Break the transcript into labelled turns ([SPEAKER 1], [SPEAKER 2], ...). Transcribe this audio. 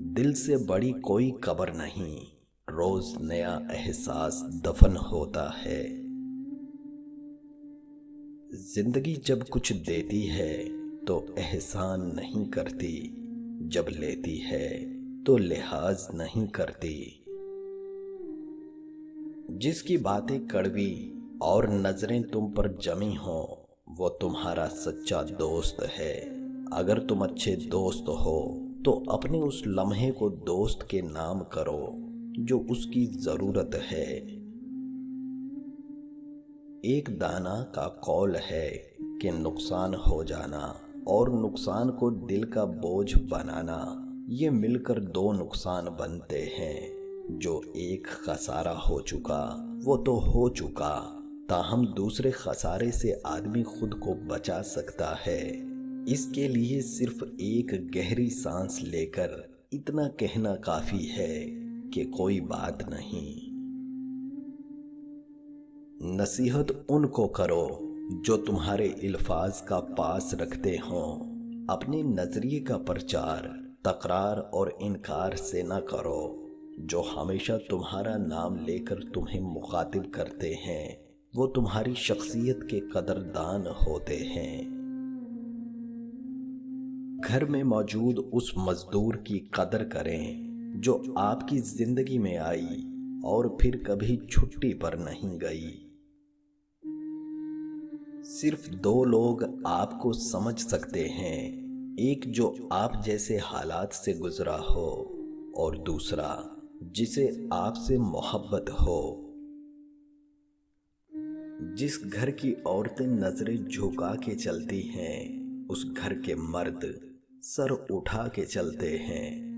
[SPEAKER 1] دل سے بڑی کوئی قبر نہیں، روز نیا احساس دفن ہوتا ہے۔ زندگی جب کچھ دیتی ہے تو احسان نہیں کرتی، جب لیتی ہے تو لحاظ نہیں کرتی۔ جس کی باتیں کڑوی اور نظریں تم پر جمی ہوں وہ تمہارا سچا دوست ہے۔ اگر تم اچھے دوست ہو تو اپنے اس لمحے کو دوست کے نام کرو جو اس کی ضرورت ہے۔ ایک دانا کا قول ہے کہ نقصان ہو جانا اور نقصان کو دل کا بوجھ بنانا، یہ مل کر دو نقصان بنتے ہیں۔ جو ایک خسارہ ہو چکا وہ تو ہو چکا، تاہم دوسرے خسارے سے آدمی خود کو بچا سکتا ہے۔ اس کے لیے صرف ایک گہری سانس لے کر اتنا کہنا کافی ہے کہ کوئی بات نہیں۔ نصیحت ان کو کرو جو تمہارے الفاظ کا پاس رکھتے ہوں۔ اپنے نظریے کا پرچار، تکرار اور انکار سے نہ کرو۔ جو ہمیشہ تمہارا نام لے کر تمہیں مخاطب کرتے ہیں وہ تمہاری شخصیت کے قدردان ہوتے ہیں۔ گھر میں موجود اس مزدور کی قدر کریں جو آپ کی زندگی میں آئی اور پھر کبھی چھٹی پر نہیں گئی۔ صرف دو لوگ آپ کو سمجھ سکتے ہیں، ایک جو آپ جیسے حالات سے گزرا ہو اور دوسرا جسے آپ سے محبت ہو۔ جس گھر کی عورتیں نظریں جھکا کے چلتی ہیں اس گھر کے مرد سر اٹھا کے چلتے ہیں۔